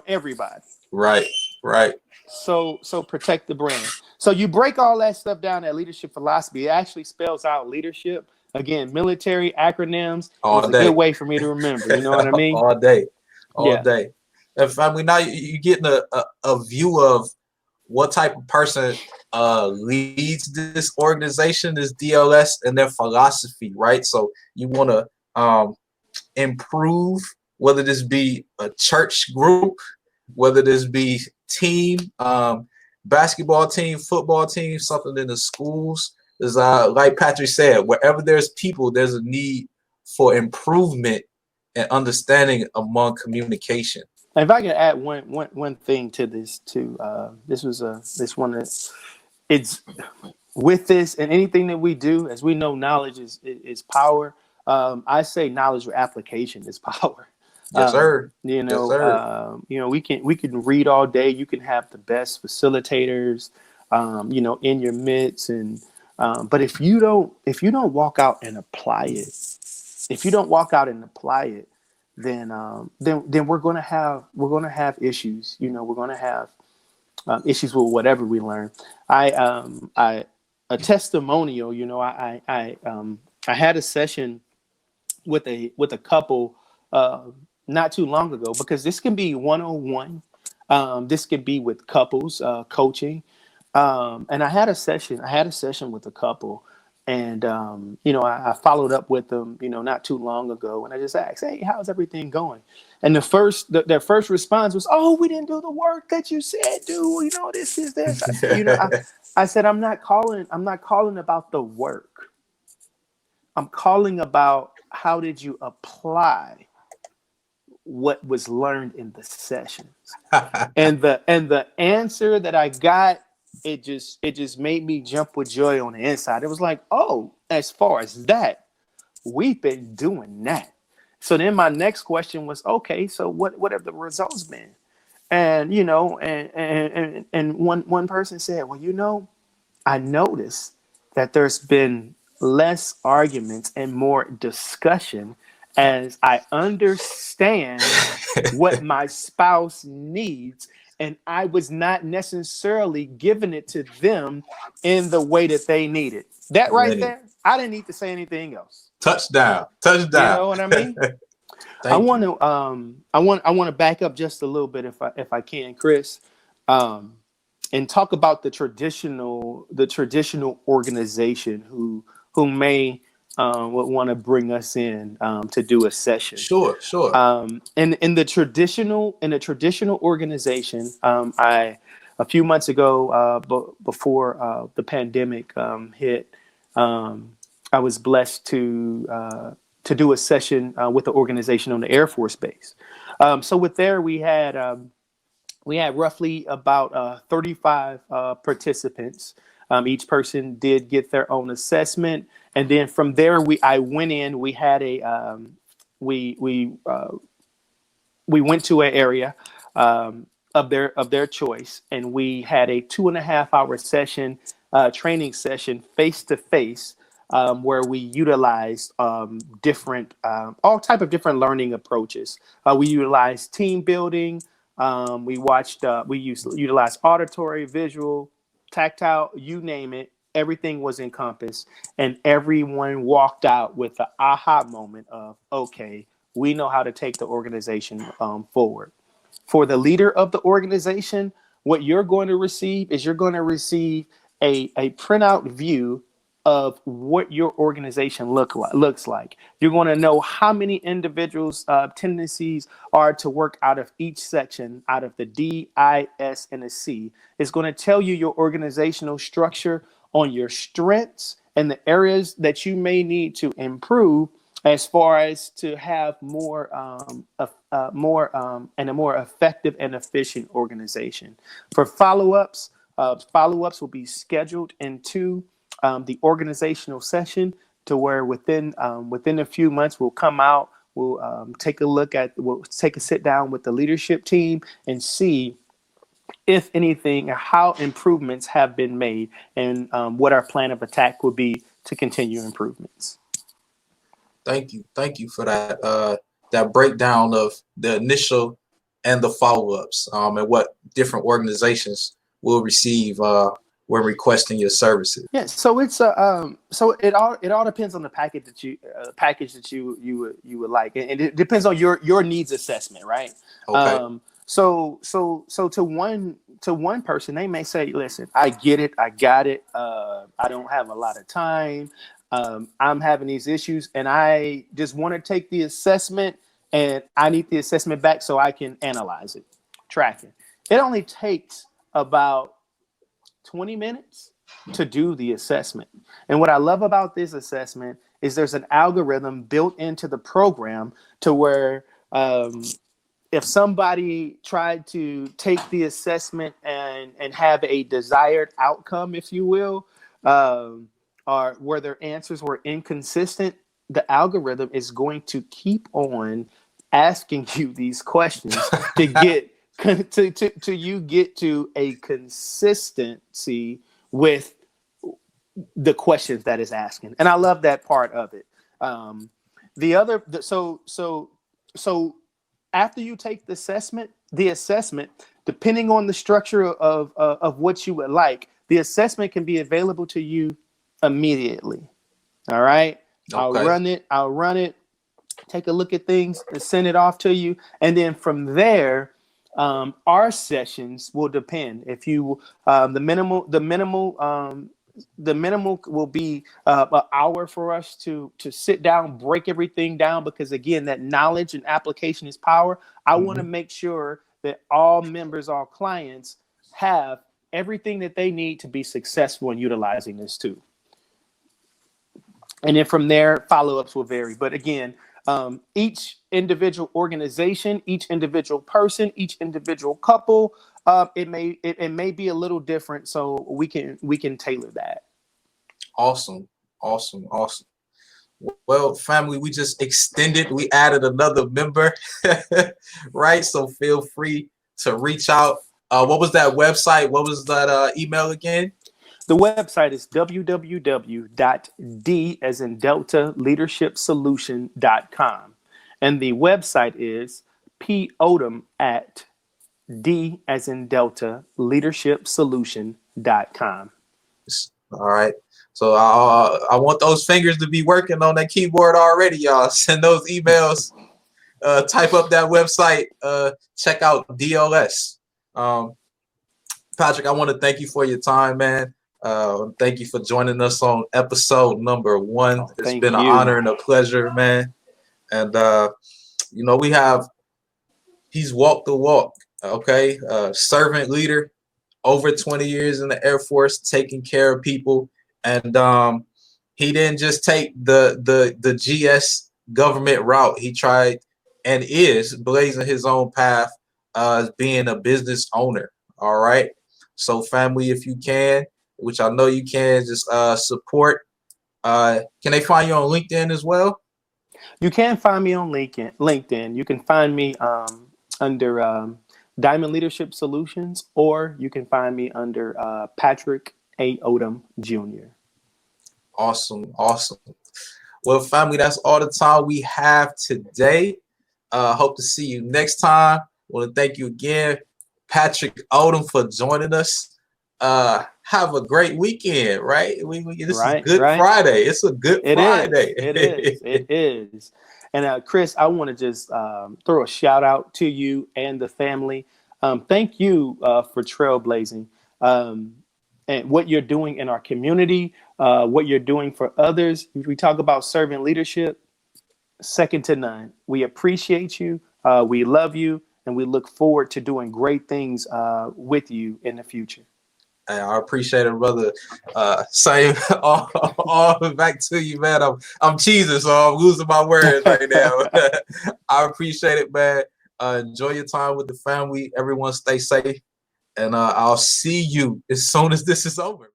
everybody. Right. Right. So protect the brand. So you break all that stuff down, that leadership philosophy. It actually spells out leadership. Again, military acronyms. It All was a good day. way for me to remember. You know what I mean? All day. All Yeah. day. If I mean now you're getting a view of what type of person leads this organization, this DLS, and their philosophy, right? So you want to improve, whether this be a church group, whether this be team, basketball team, football team, something in the schools. Is like Patrick said, wherever there's people, there's a need for improvement and understanding among communication. If I can add one thing to this too, this one that it's with this and anything that we do, as we know, knowledge is power. I say knowledge with application is power. Yes, sir. Yes, sir. We can read all day. You can have the best facilitators, in your midst, and but if you don't walk out and apply it, if you don't walk out and apply it, then we're gonna have issues. We're gonna have issues with whatever we learn. I a testimonial. I had a session with a couple not too long ago, because this can be 101. This could be with couples coaching. And I had a session with a couple, and I followed up with them, not too long ago, and I just asked, "Hey, how's everything going?" And their first response was, "Oh, we didn't do the work that you said, do. This is this." I said, I said, I'm not calling about the work. I'm calling about how did you apply what was learned in the sessions. And the answer that I got, it just made me jump with joy on the inside. It was like, oh, as far as that, we've been doing that. So then my next question was, okay, so what have the results been? And and one person said, well, I noticed that there's been less arguments and more discussion as I understand what my spouse needs, and I was not necessarily giving it to them in the way that they needed. That right Hey, there, I didn't need to say anything else. touchdown. You Touchdown. know what I mean? I Thank want you. to I want to back up just a little bit if I can, Chris, um, and talk about the traditional organization who may would want to bring us in to do a session. Sure, sure. In the traditional organization, I a few months ago, before the pandemic hit, I was blessed to do a session with the organization on the Air Force Base. So with there, we had roughly about 35 participants. Each person did get their own assessment, and then from there, I went in. We had a we went to an area of their choice, and we had a 2.5 hour session, training session, face to face, where we utilized different all type of different learning approaches. We utilized team building. We utilized auditory, visual, tactile, you name it. Everything was encompassed, and everyone walked out with the aha moment of, okay, we know how to take the organization forward. For the leader of the organization, what you're going to receive is you're going to receive a printout view of what your organization looks like. You're going to know how many individuals' tendencies are to work out of each section, out of the D, I, S, and the C. It's going to tell you your organizational structure on your strengths and the areas that you may need to improve, as far as to have and a more effective and efficient organization. For follow-ups will be scheduled into the organizational session, to where within a few months we'll come out. We'll take a sit down with the leadership team and see if anything, how improvements have been made, and what our plan of attack will be to continue improvements. Thank you. Thank you for that that breakdown of the initial and the follow-ups, and what different organizations will receive when requesting your services. Yeah, so it's so it all depends on the package that you would like, and it depends on your needs assessment, right? Okay. So to one person, they may say, listen, I get it, I got it. I don't have a lot of time. I'm having these issues, and I just want to take the assessment, and I need the assessment back so I can analyze it, track it. It only takes about 20 minutes to do the assessment. And what I love about this assessment is there's an algorithm built into the program to where if somebody tried to take the assessment and have a desired outcome, if you will, or where their answers were inconsistent, the algorithm is going to keep on asking you these questions to get to you get to a consistency with the questions that is asking. And I love that part of it. So after you take the assessment, depending on the structure of what you would like, the assessment can be available to you immediately. All right. Okay. I'll run it, take a look at things and send it off to you. And then from there, our sessions will depend. If you the minimal will be an hour for us to sit down, break everything down, because again, that knowledge and application is power. I want to make sure that all members, all clients have everything that they need to be successful in utilizing this tool. And then from there, follow-ups will vary. But again, each individual organization, each individual person, each individual couple, it may be a little different. So we can tailor that. Awesome. Well, family, we just extended. We added another member, right? So feel free to reach out. What was that website? What was that email again? The website is www.d as in Delta leadershipsolution.com. And the website is Odom at D as in Delta leadershipsolution.com. All right. So I want those fingers to be working on that keyboard already, y'all. Send those emails. Type up that website. Check out DLS. Patrick, I want to thank you for your time, man. Thank you for joining us on episode number 1. It's been an honor and a pleasure, man. And he's walked the walk. Okay, servant leader, over 20 years in the Air Force, taking care of people, and he didn't just take the GS government route. He tried and is blazing his own path as being a business owner. All right, so family, if you can, which I know you can, just support. Can they find you on LinkedIn as well? You can find me on LinkedIn. You can find me under Diamond Leadership Solutions, or you can find me under Patrick Odom Jr. Awesome. Well, family, that's all the time we have today. Hope to see you next time. Want to thank you again, Patrick Odom, for joining us. Have a great weekend, right? This is Good Friday. It's a good Friday. It is. And Chris, I want to just throw a shout out to you and the family. Thank you for trailblazing and what you're doing in our community, what you're doing for others. We talk about servant leadership, second to none. We appreciate you. We love you, and we look forward to doing great things with you in the future. I appreciate it, brother. Same all back to you, man. I'm cheesing, so I'm losing my words right now. I appreciate it, man. Enjoy your time with the family. Everyone stay safe. And I'll see you as soon as this is over.